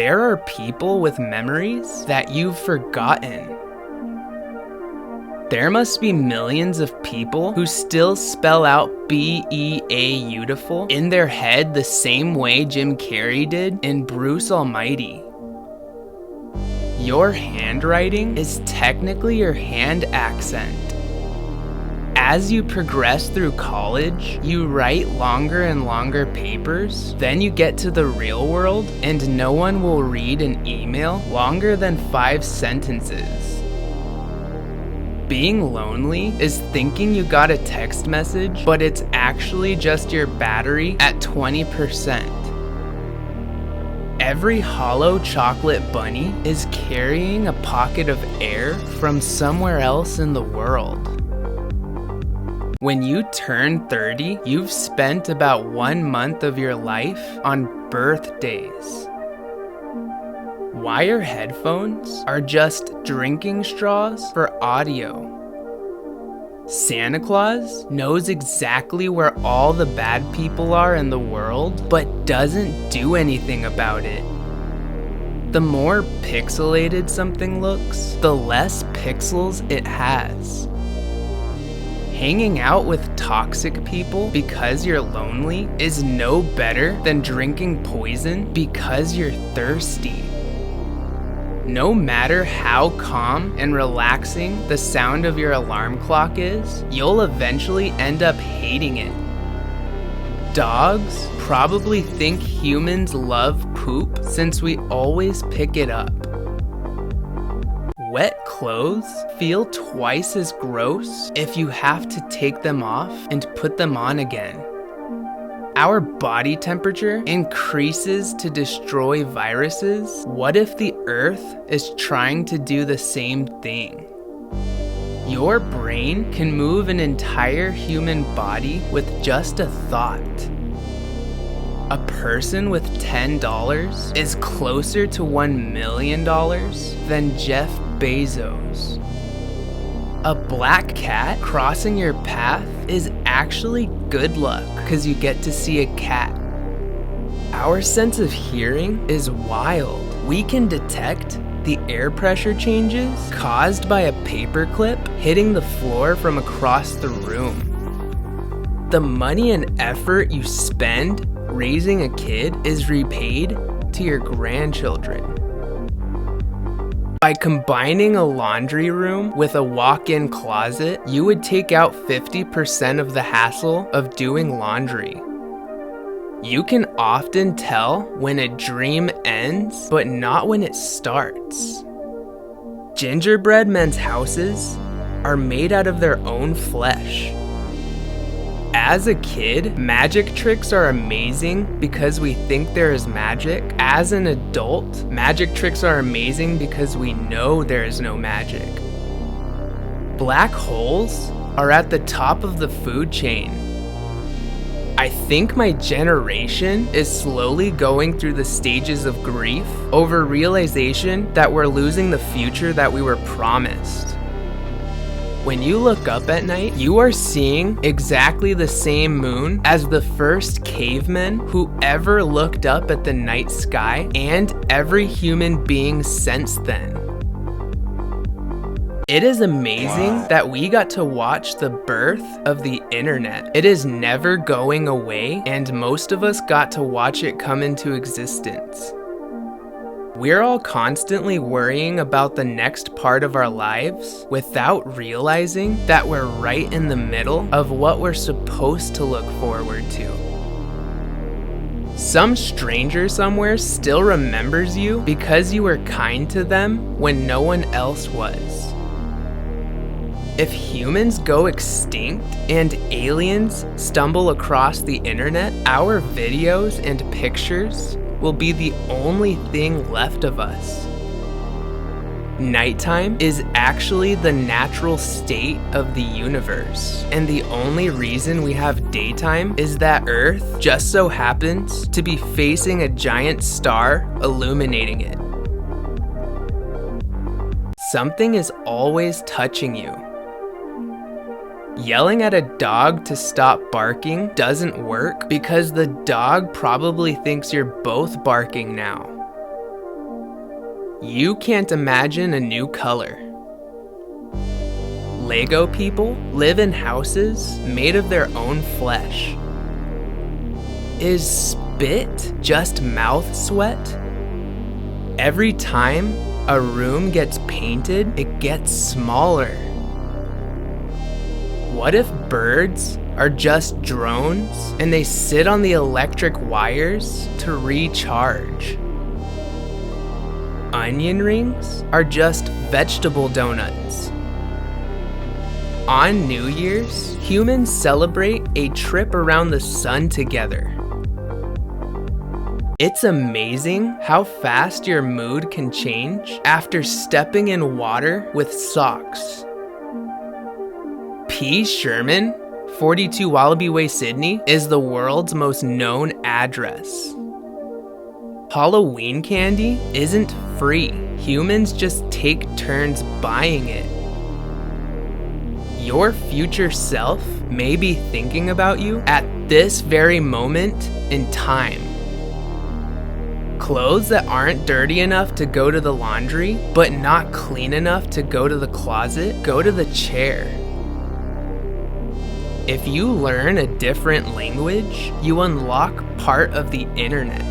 There are people with memories that you've forgotten. There must be millions of people who still spell out B-E-A-utiful in their head the same way Jim Carrey did in Bruce Almighty. Your handwriting is technically your hand accent. As you progress through college, you write longer and longer papers, then you get to the real world and no one will read an email longer than 5 sentences. Being lonely is thinking you got a text message, but it's actually just your battery at 20%. Every hollow chocolate bunny is carrying a pocket of air from somewhere else in the world. When you turn 30, you've spent about 1 month of your life on birthdays. Wire headphones are just drinking straws for audio. Santa Claus knows exactly where all the bad people are in the world, but doesn't do anything about it. The more pixelated something looks, the less pixels it has. Hanging out with toxic people because you're lonely is no better than drinking poison because you're thirsty. No matter how calm and relaxing the sound of your alarm clock is, you'll eventually end up hating it. Dogs probably think humans love poop since we always pick it up. Wet clothes feel twice as gross if you have to take them off and put them on again. Our body temperature increases to destroy viruses. What if the Earth is trying to do the same thing? Your brain can move an entire human body with just a thought. A person with $10 is closer to $1 million than Jeff Bezos. A black cat crossing your path is actually good luck because you get to see a cat. Our sense of hearing is wild. We can detect the air pressure changes caused by a paperclip hitting the floor from across the room. The money and effort you spend raising a kid is repaid to your grandchildren. By combining a laundry room with a walk-in closet, you would take out 50% of the hassle of doing laundry. You can often tell when a dream ends, but not when it starts. Gingerbread men's houses are made out of their own flesh. As a kid, magic tricks are amazing because we think there is magic. As an adult, magic tricks are amazing because we know there is no magic. Black holes are at the top of the food chain. I think my generation is slowly going through the stages of grief over realization that we're losing the future that we were promised. When you look up at night, you are seeing exactly the same moon as the first cavemen who ever looked up at the night sky and every human being since then. It is amazing that we got to watch the birth of the internet. It is never going away, and most of us got to watch it come into existence. We're all constantly worrying about the next part of our lives without realizing that we're right in the middle of what we're supposed to look forward to. Some stranger somewhere still remembers you because you were kind to them when no one else was. If humans go extinct and aliens stumble across the internet, our videos and pictures will be the only thing left of us. Nighttime is actually the natural state of the universe, and the only reason we have daytime is that Earth just so happens to be facing a giant star illuminating it. Something is always touching you. Yelling at a dog to stop barking doesn't work because the dog probably thinks you're both barking now. You can't imagine a new color. Lego people live in houses made of their own flesh. Is spit just mouth sweat? Every time a room gets painted, it gets smaller. What if birds are just drones and they sit on the electric wires to recharge? Onion rings are just vegetable donuts. On New Year's, humans celebrate a trip around the sun together. It's amazing how fast your mood can change after stepping in water with socks. P. Sherman, 42 Wallaby Way, Sydney, is the world's most known address. Halloween candy isn't free. Humans just take turns buying it. Your future self may be thinking about you at this very moment in time. Clothes that aren't dirty enough to go to the laundry, but not clean enough to go to the closet, go to the chair. If you learn a different language, you unlock part of the internet.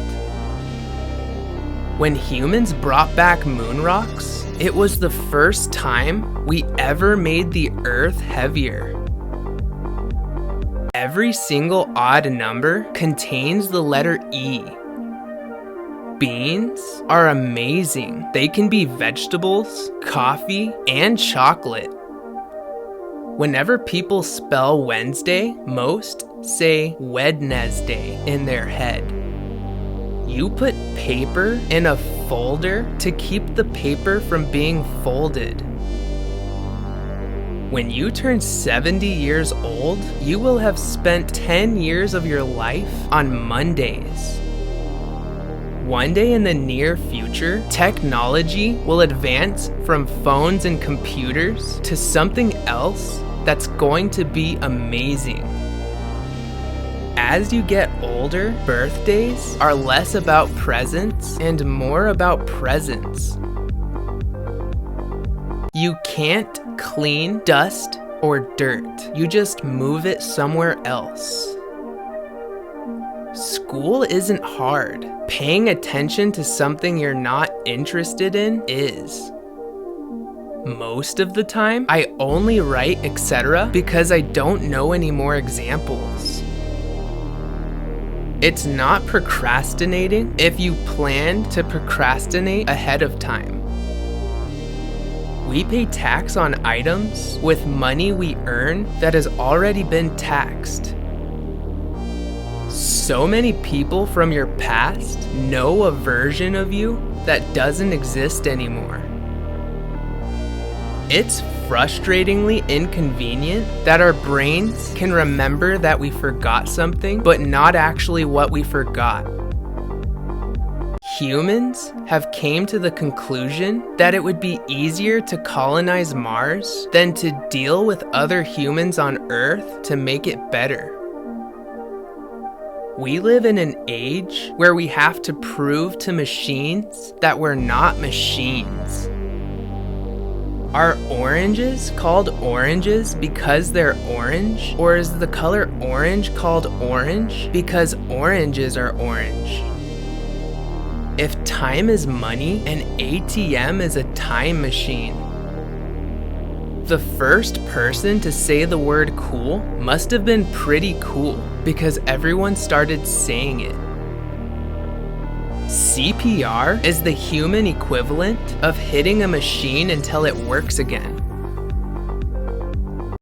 When humans brought back moon rocks, it was the first time we ever made the earth heavier. Every single odd number contains the letter E. Beans are amazing. They can be vegetables, coffee, and chocolate. Whenever people spell Wednesday, most say Wednesday in their head. You put paper in a folder to keep the paper from being folded. When you turn 70 years old, you will have spent 10 years of your life on Mondays. One day in the near future, technology will advance from phones and computers to something else that's going to be amazing. As you get older, birthdays are less about presents and more about presents. You can't clean dust or dirt. You just move it somewhere else. School isn't hard. Paying attention to something you're not interested in is. Most of the time, I only write etc. because I don't know any more examples. It's not procrastinating if you plan to procrastinate ahead of time. We pay tax on items with money we earn that has already been taxed. So many people from your past know a version of you that doesn't exist anymore. It's frustratingly inconvenient that our brains can remember that we forgot something, but not actually what we forgot. Humans have came to the conclusion that it would be easier to colonize Mars than to deal with other humans on Earth to make it better. We live in an age where we have to prove to machines that we're not machines. Are oranges called oranges because they're orange? Or is the color orange called orange because oranges are orange? If time is money, an ATM is a time machine. The first person to say the word cool must have been pretty cool because everyone started saying it. CPR is the human equivalent of hitting a machine until it works again.